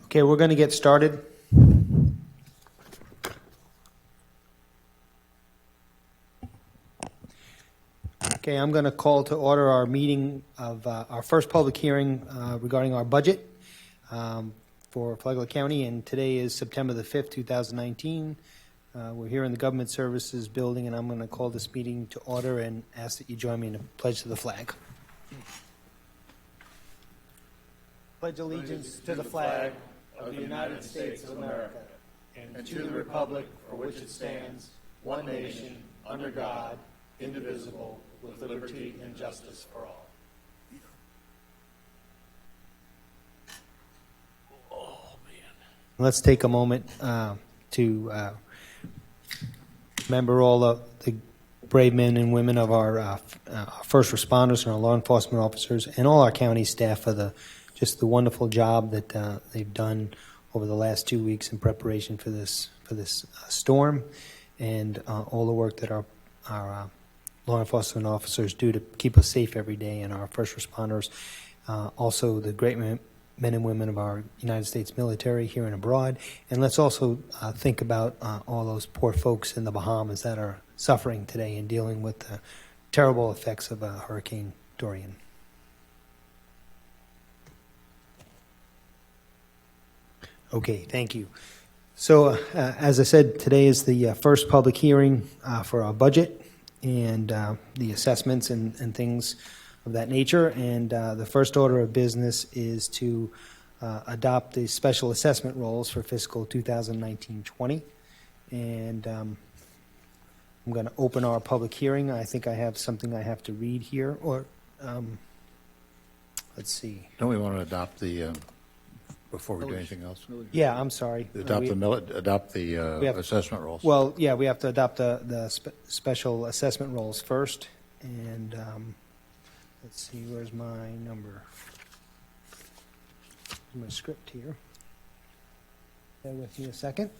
Okay, we're going to get started. Okay, I'm going to call to order our meeting of our first public hearing regarding our budget for Flagler County, and today is September the 5th, 2019. We're here in the Government Services Building, and I'm going to call this meeting to order and ask that you join me in a pledge to the flag. Pledge allegiance to the flag of the United States of America and to the republic for which it stands, one nation, under God, indivisible, with liberty and justice for all. Oh, man. Let's take a moment to remember all of the brave men and women of our first responders and our law enforcement officers and all our county staff for just the wonderful job that they've done over the last 2 weeks in preparation for this storm, and all the work that our law enforcement officers do to keep us safe every day, and our first responders, also the great men and women of our United States military here and abroad. And let's also think about all those poor folks in the Bahamas that are suffering today and dealing with the terrible effects of Hurricane Dorian. Okay, thank you. So, as I said, today is the first public hearing for our budget and the assessments and things of that nature. And the first order of business is to adopt the special assessment rolls for fiscal 2019-20. And I'm going to open our public hearing. I think I have something I have to read here. Or let's see. Don't we want to adopt the, before we do anything else? Yeah, I'm sorry. Adopt the assessment rolls. Well, yeah, we have to adopt the special assessment rolls first. And let's see, where's my number? Here's my script here. Bear with me a second.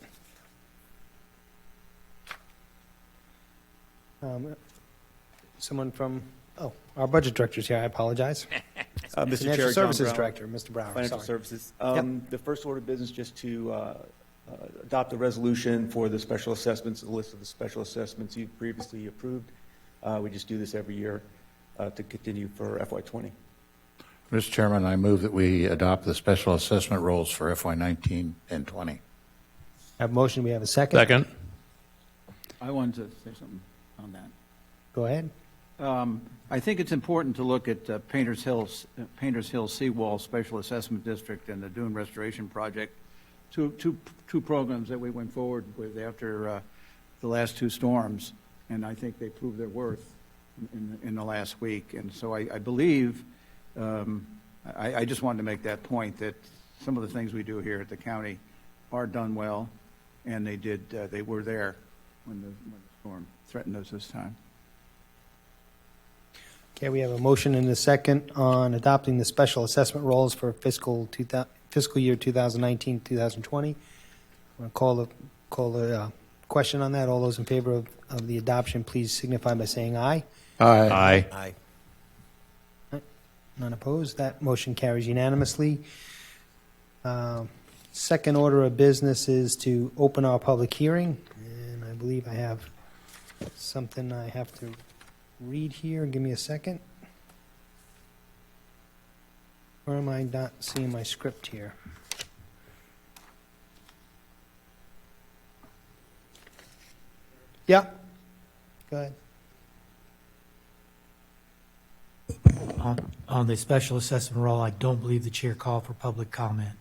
Someone from, our budget director's here. I apologize. Mr. Financial Chair, Services John Brown, Director, Mr. Brown. Financial sorry. Services. Yep. The first order of business just to adopt a resolution for the special assessments, the list of the special assessments you've previously approved. We just do this every year to continue for FY20. Mr. Chairman, I move that we adopt the special assessment rolls for FY19 and 20. I have a motion. We have a second. Second. I wanted to say something on that. Go ahead. I think it's important to look at Painters Hill Seawall Special Assessment District and the Dune Restoration Project, two programs that we went forward with after the last two storms, and I think they proved their worth in the last week. And so I believe, I just wanted to make that point that some of the things we do here at the county are done well, and they were there when the storm threatened us this time. Okay, we have a motion and a second on adopting the special assessment rolls for fiscal year 2019-2020. I'm going to call the question on that. All those in favor of the adoption, please signify by saying aye. Aye. Aye. None opposed. That motion carries unanimously. Second order of business is to open our public hearing, and I believe I have something I have to read here. Give me a second. Where am I not seeing my script here? Yeah. Go ahead. On the special assessment roll, I don't believe the chair called for public comment.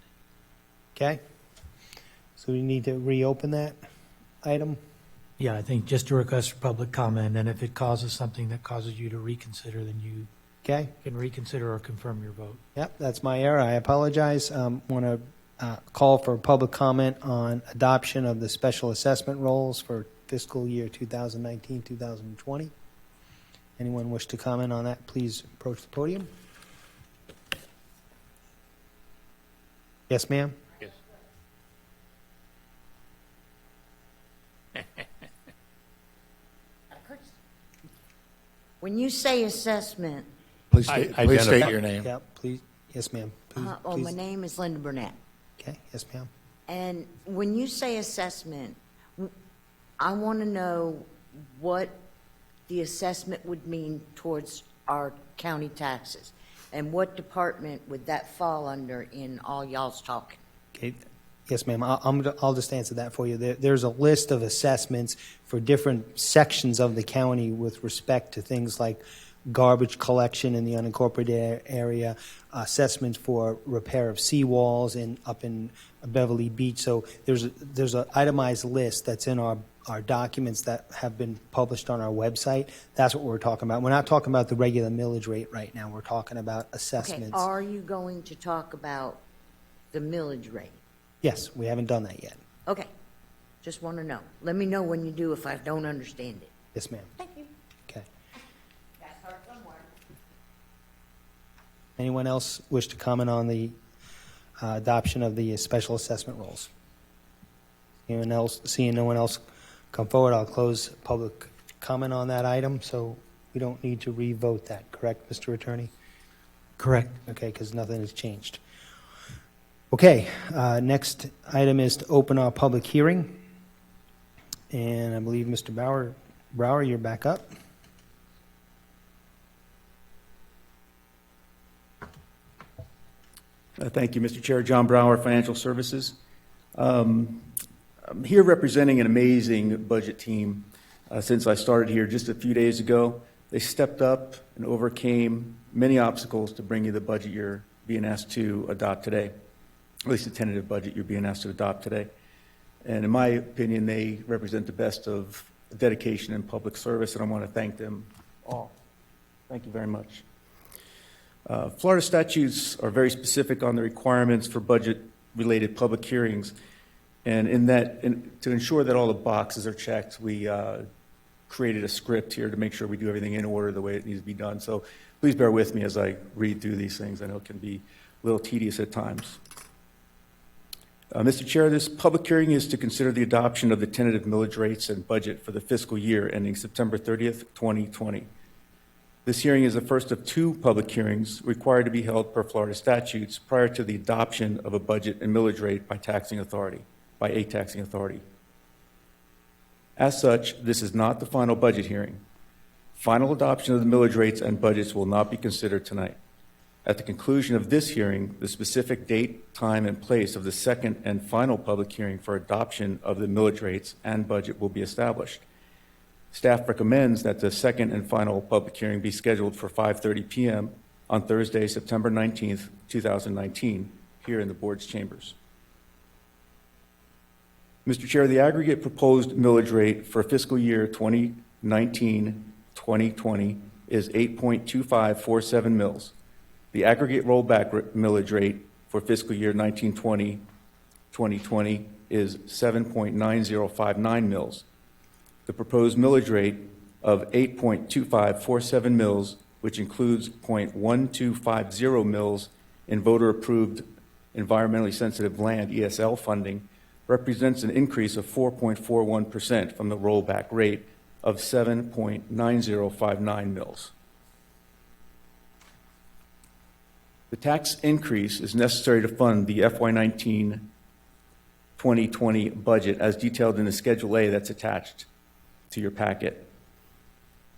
Okay. So we need to reopen that item. Yeah, I think just a request for public comment, and if it causes something that causes you to reconsider, then you Okay. can reconsider or confirm your vote. Yep, that's my error. I apologize. Want to call for public comment on adoption of the special assessment rolls for fiscal year 2019-2020. Anyone wish to comment on that, please approach the podium. Yes, ma'am? Yes. When you say assessment, Please state your name. Yep, please. Yes, ma'am. Please, my please. name is Linda Burnett. Okay, yes, ma'am. And when you say assessment, I want to know what the assessment would mean towards our county taxes. And what department would that fall under in all y'all's talking? Okay, yes, ma'am. I'll just answer that for you. There's a list of assessments for different sections of the county with respect to things like garbage collection in the unincorporated area, assessments for repair of seawalls up in Beverly Beach. So there's an itemized list that's in our documents that have been published on our website. That's what we're talking about. We're not talking about the regular millage rate right now. We're talking about Okay, assessments. are you going to talk about the millage rate? Yes, we haven't done that yet. Okay, just want to know. Let me know when you do if I don't understand it. Yes, ma'am. Thank you. Okay. That's hard somewhere. Anyone else wish to comment on the adoption of the special assessment rules? Seeing no one else come forward, I'll close public comment on that item, so we don't need to re-vote that, correct, Mr. Attorney? Correct. Okay, because nothing has changed. Okay, next item is to open our public hearing. And I believe Mr. Brower, you're back up. Thank you, Mr. Chair. John Brower, Financial Services. I'm here representing an amazing budget team since I started here just a few days ago. They stepped up and overcame many obstacles to bring you the budget you're being asked to adopt today, at least the tentative budget you're being asked to adopt today. And in my opinion, they represent the best of dedication and public service, and I want to thank them all. Thank you very much. Florida statutes are very specific on the requirements for budget-related public hearings, and to ensure that all the boxes are checked, we created a script here to make sure we do everything in order the way it needs to be done. So please bear with me as I read through these things. I know it can be a little tedious at times. Mr. Chair, this public hearing is to consider the adoption of the tentative millage rates and budget for the fiscal year ending September 30th, 2020. This hearing is the first of two public hearings required to be held per Florida statutes prior to the adoption of a budget and millage rate by a taxing authority. As such, this is not the final budget hearing. Final adoption of the millage rates and budgets will not be considered tonight. At the conclusion of this hearing, the specific date, time, and place of the second and final public hearing for adoption of the millage rates and budget will be established. Staff recommends that the second and final public hearing be scheduled for 5:30 p.m. on Thursday, September 19th, 2019, here in the board's chambers. Mr. Chair, the aggregate proposed millage rate for fiscal year 2019-2020 is 8.2547 mils. The aggregate rollback millage rate for fiscal year 1920-2020 is 7.9059 mils. The proposed millage rate of 8.2547 mils, which includes 0.1250 mils in voter-approved environmentally sensitive land, ESL funding, represents an increase of 4.41% from the rollback rate of 7.9059 mils. The tax increase is necessary to fund the FY19 2020 budget as detailed in the Schedule A that's attached to your packet.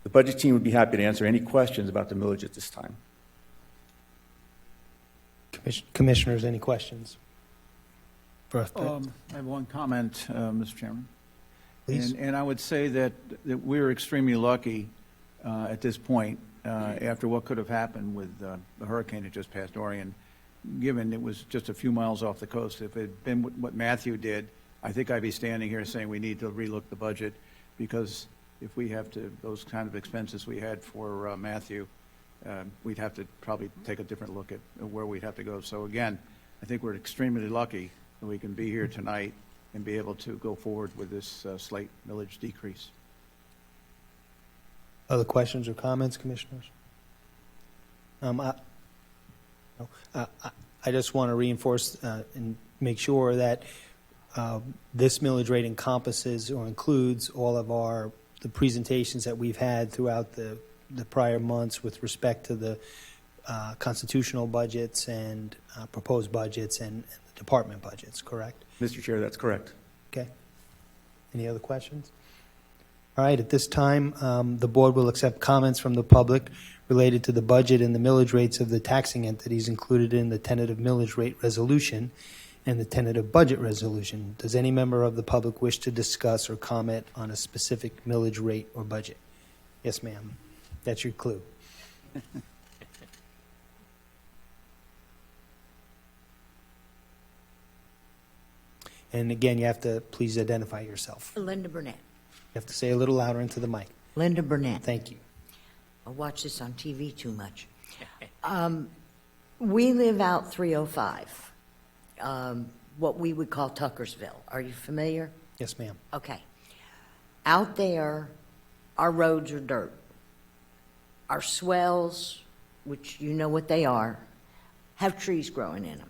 The budget team would be happy to answer any questions about the millage at this time. Commissioners, any questions? I have one comment, Mr. Chairman. Please. And I would say that we're extremely lucky at this point, after what could have happened with the hurricane that just passed Dorian, given it was just a few miles off the coast. If it had been what Matthew did, I think I'd be standing here saying we need to relook the budget, because if we have to, those kind of expenses we had for Matthew, we'd have to probably take a different look at where we'd have to go. So again, I think we're extremely lucky that we can be here tonight and be able to go forward with this slight millage decrease. Other questions or comments, commissioners? I just want to reinforce and make sure that this millage rate encompasses or includes all of the presentations that we've had throughout the prior months with respect to the constitutional budgets and proposed budgets and the department budgets, correct? Mr. Chair, that's correct. Okay. Any other questions? All right, at this time, the board will accept comments from the public related to the budget and the millage rates of the taxing entities included in the tentative millage rate resolution and the tentative budget resolution. Does any member of the public wish to discuss or comment on a specific millage rate or budget? Yes, ma'am. That's your clue. And again, you have to please identify yourself. Linda Burnett. You have to say a little louder into the mic. Linda Burnett. Thank you. I watch this on TV too much. We live out 305, what we would call Tuckersville. Are you familiar? Yes, ma'am. Okay. Out there, our roads are dirt. Our swells, which you know what they are, have trees growing in them.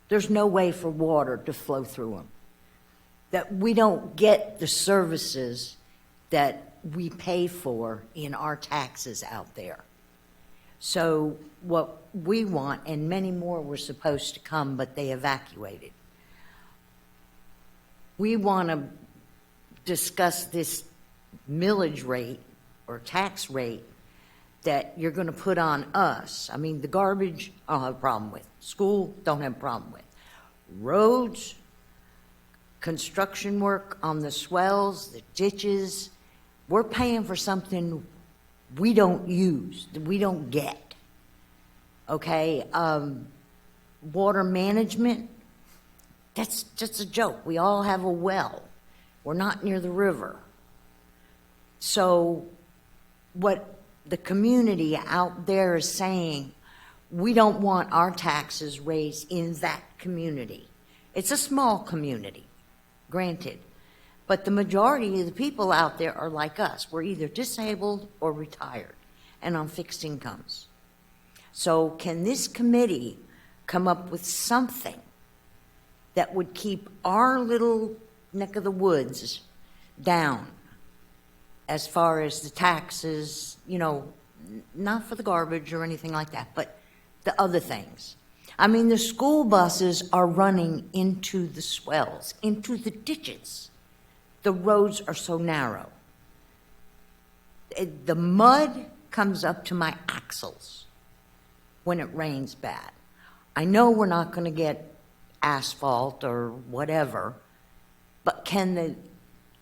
There's no way for water to flow through them. That we don't get the services that we pay for in our taxes out there. So what we want, and many more were supposed to come, but they evacuated. We want to discuss this millage rate or tax rate that you're going to put on us. I mean, the garbage, I don't have a problem with. School, don't have a problem with. Roads, construction work on the swells, the ditches, we're paying for something we don't use, that we don't get. Okay? Water management, that's just a joke. We all have a well. We're not near the river. So what the community out there is saying, we don't want our taxes raised in that community. It's a small community, granted, but the majority of the people out there are like us. We're either disabled or retired and on fixed incomes. So can this committee come up with something that would keep our little neck of the woods down as far as the taxes, you know, not for the garbage or anything like that, but the other things? I mean, the school buses are running into the swells, into the ditches. The roads are so narrow. The mud comes up to my axles when it rains bad. I know we're not going to get asphalt or whatever, but can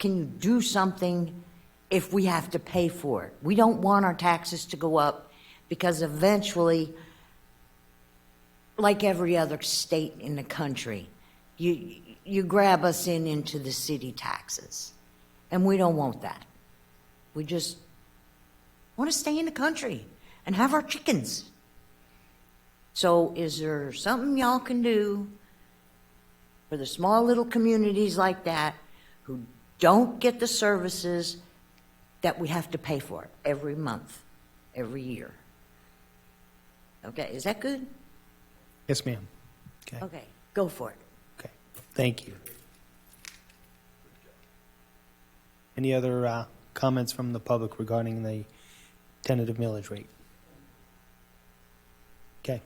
you do something if we have to pay for it? We don't want our taxes to go up because eventually, like every other state in the country, you grab us into the city taxes, and we don't want that. We just want to stay in the country and have our chickens. So is there something y'all can do for the small little communities like that who don't get the services that we have to pay for every month, every year? Okay, is that good? Yes, ma'am. Okay. Okay, go for it. Okay. Thank you. Any other comments from the public regarding the tentative millage rate? Okay.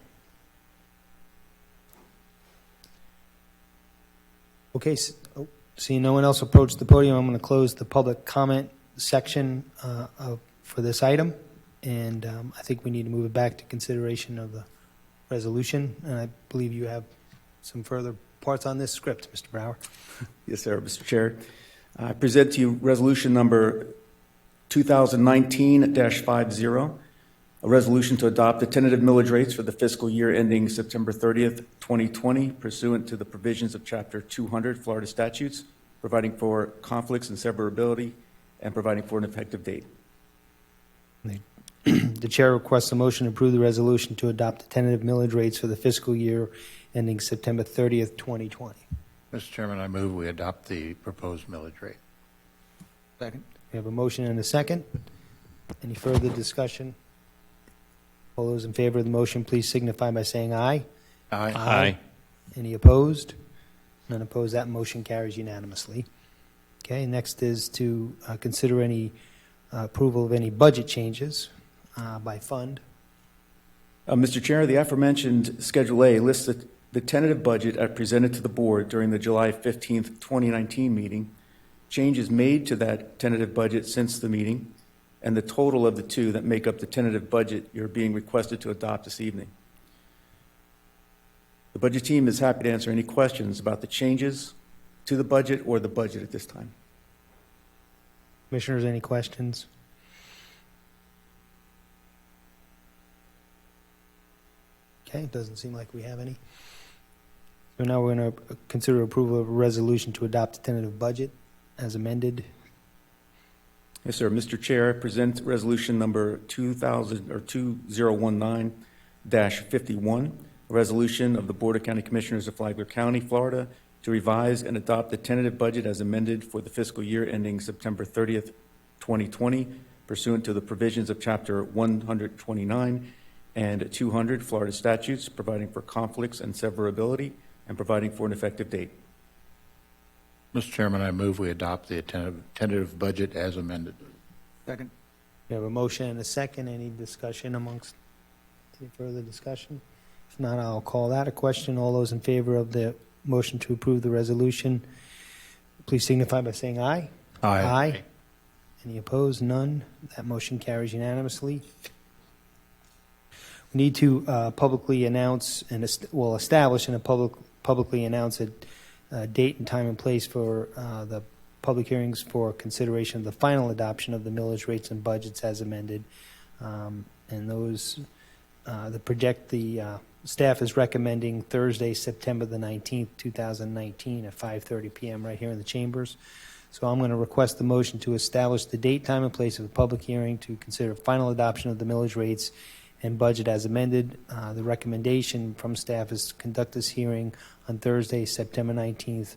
Okay, seeing no one else approach the podium, I'm going to close the public comment section for this item, and I think we need to move it back to consideration of the resolution, and I believe you have some further parts on this script, Mr. Brower. Yes, sir, Mr. Chair. I present to you resolution number 2019-50, a resolution to adopt the tentative millage rates for the fiscal year ending September 30th, 2020, pursuant to the provisions of Chapter 200 Florida statutes, providing for conflicts and severability, and providing for an effective date. The chair requests a motion to approve the resolution to adopt the tentative millage rates for the fiscal year ending September 30th, 2020. Mr. Chairman, I move we adopt the proposed millage rate. Second. We have a motion and a second. Any further discussion? All those in favor of the motion, please signify by saying aye. Aye. Any opposed? None opposed. That motion carries unanimously. Okay, next is to consider any approval of any budget changes by fund. Mr. Chair, the aforementioned Schedule A lists the the tentative budget as presented to the board during the July 15th, 2019 meeting, changes made to that tentative budget since the meeting, and the total of the two that make up the tentative budget you're being requested to adopt this evening. The budget team is happy to answer any questions about the changes to the budget or the budget at this time. Commissioners, any questions? Okay, it doesn't seem like we have any. So now we're going to consider approval of a resolution to adopt the tentative budget as amended. Yes, sir. Mr. Chair, I present resolution number 2019-51, a resolution of the Board of County Commissioners of Flagler County, Florida, to revise and adopt the tentative budget as amended for the fiscal year ending September 30th, 2020, pursuant to the provisions of Chapter 129 and 200 Florida statutes, providing for conflicts and severability, and providing for an effective date. Mr. Chairman, I move we adopt the tentative budget as amended. Second? We have a motion and a second. Any discussion amongst, any further discussion? If not, I'll call that a question. All those in favor of the motion to approve the resolution, please signify by saying aye. Aye. Any opposed? None. That motion carries unanimously. We need to publicly announce and establish and publicly announce a date and time and place for the public hearings for consideration of the final adoption of the millage rates and budgets as amended. And those, the staff is recommending Thursday, September the 19th, 2019 at 5:30 p.m. right here in the chambers. So I'm going to request the motion to establish the date, time, and place of the public hearing to consider final adoption of the millage rates and budget as amended. The recommendation from staff is to conduct this hearing on Thursday, September 19th,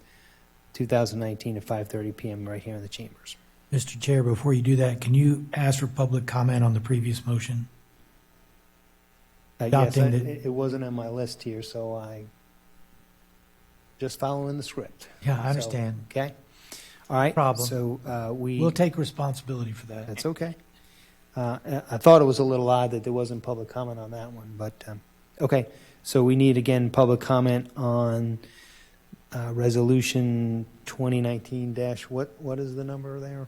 2019 at 5:30 p.m. right here in the chambers. Mr. Chair, before you do that, can you ask for public comment on the previous motion? Yes, Adopting the- it wasn't on my list here, so I just following the script. Yeah, I So, understand. okay? All right. Problem. So We'll take responsibility for that. That's okay. I thought it was a little odd that there wasn't public comment on that one, but, okay. So we need, again, public comment on Resolution 2019 dash, what is the number there?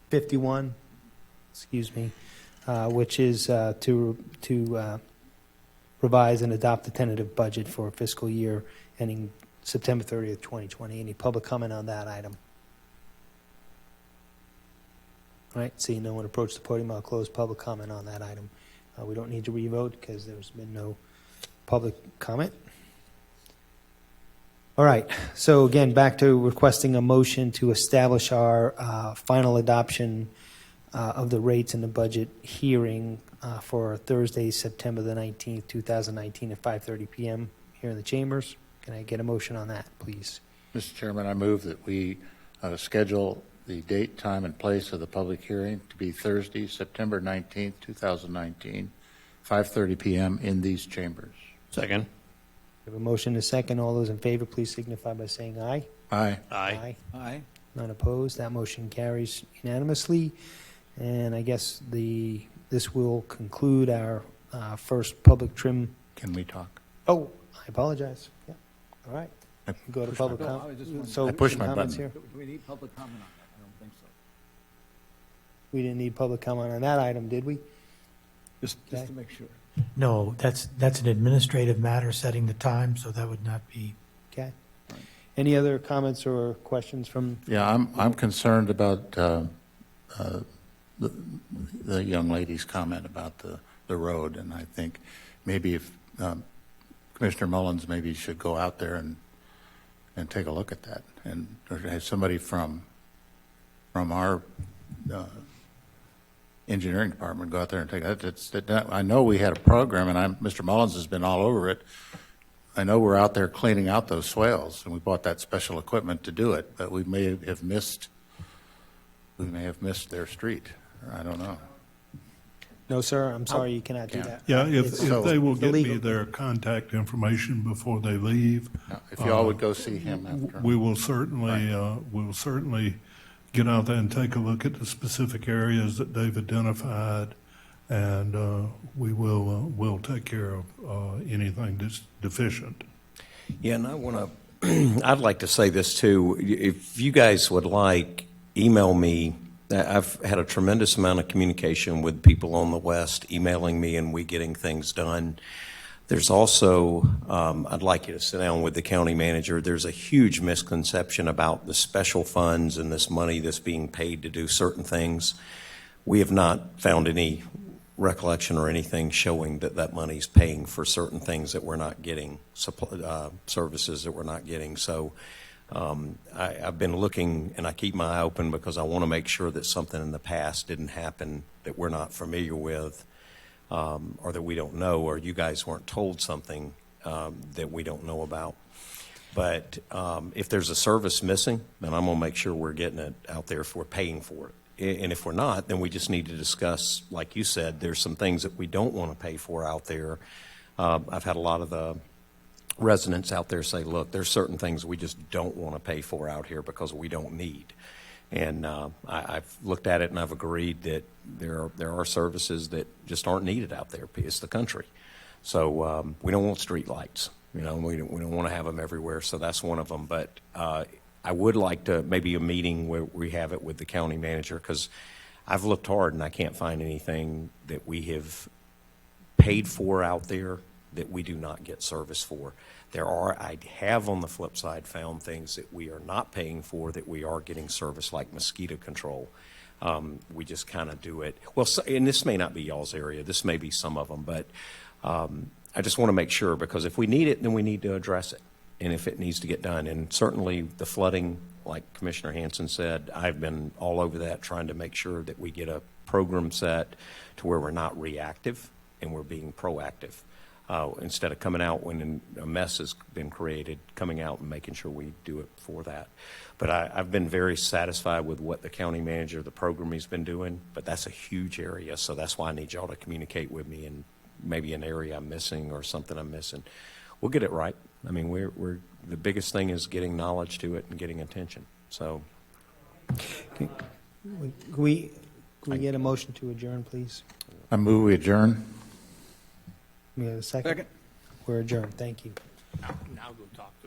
51, excuse me, which is to revise and adopt the tentative budget for fiscal year ending September 30th, 2020. Any public comment on that item? All right, seeing no one approach the podium, I'll close public comment on that item. We don't need to revote because there's been no public comment. All right, so again, back to requesting a motion to establish our final adoption of the rates in the budget hearing for Thursday, September the 19th, 2019 at 5:30 p.m. here in the chambers. Can I get a motion on that, please? Mr. Chairman, I move that we schedule the date, time, and place of the public hearing to be Thursday, September 19th, 2019, 5:30 p.m. in these chambers. Second. We have a motion and a second. All those in favor, please signify by saying aye. Aye. Aye. Aye. None opposed. That motion carries unanimously. And I guess this will conclude our first public trim. Can we talk? Oh, I apologize. Yeah. All right. I Go to pushed my public button. comment. I just wanted- So I pushed my comments button. here? Do we need public comment on that? I don't think so. We didn't need public comment on that item, did we? Just Okay. to make sure. No, that's an administrative matter, setting the time, so that would not be. Okay. Any other comments or questions from? Yeah, I'm concerned about the young lady's comment about the road, and I think maybe if Commissioner Mullins maybe should go out there and take a look at that, and or have somebody from our engineering department go out there and take that. I know we had a program, and Mr. Mullins has been all over it. I know we're out there cleaning out those swales, and we bought that special equipment to do it, but we may have missed their street. I don't know. No, sir, I'm sorry, you cannot do Yeah. that. Yeah, if It's- they will it's get me illegal. their contact information before they leave, If y'all would go see him after. we will certainly get out there and take a look at the specific areas that they've identified and we will take care of anything that's deficient. Yeah, and I want to, I'd like to say this too. If you guys would like, email me. I've had a tremendous amount of communication with people on the West emailing me and we getting things done. There's also, I'd like you to sit down with the county manager. There's a huge misconception about the special funds and this money that's being paid to do certain things. We have not found any recollection or anything showing that that money's paying for certain things that we're not getting, services that we're not getting. So I've been looking, and I keep my eye open because I want to make sure that something in the past didn't happen that we're not familiar with, or that we don't know, or you guys weren't told something that we don't know about. But if there's a service missing, then I'm going to make sure we're getting it out there if we're paying for it. And if we're not, then we just need to discuss, like you said, there's some things that we don't want to pay for out there. I've had a lot of the residents out there say, look, there's certain things we just don't want to pay for out here because we don't need. And I've looked at it and I've agreed that there are services that just aren't needed out there. It's the country. So we don't want street lights. You know, we don't want to have them everywhere. So that's one of them. But I would like to maybe a meeting where we have it with the county manager, because I've looked hard and I can't find anything that we have paid for out there that we do not get service for. I have on the flip side found things that we are not paying for that we are getting service, like mosquito control. We just kind of do it. Well, and this may not be y'all's area. This may be some of them, but I just want to make sure, because if we need it, then we need to address it. And if it needs to get done, and certainly the flooding, like Commissioner Hanson said, I've been all over that, trying to make sure that we get a program set to where we're not reactive and we're being proactive. Instead of coming out when a mess has been created, coming out and making sure we do it for that. But I've been very satisfied with what the county manager, the program he's been doing, but that's a huge area, so that's why I need y'all to communicate with me, and maybe an area I'm missing or something I'm missing. We'll get it right. I mean, we're the biggest thing is getting knowledge to it and getting attention. So, Can we get a motion to adjourn, please? I move we adjourn. We have a second? Second. We're adjourned. Thank you. Now go talk to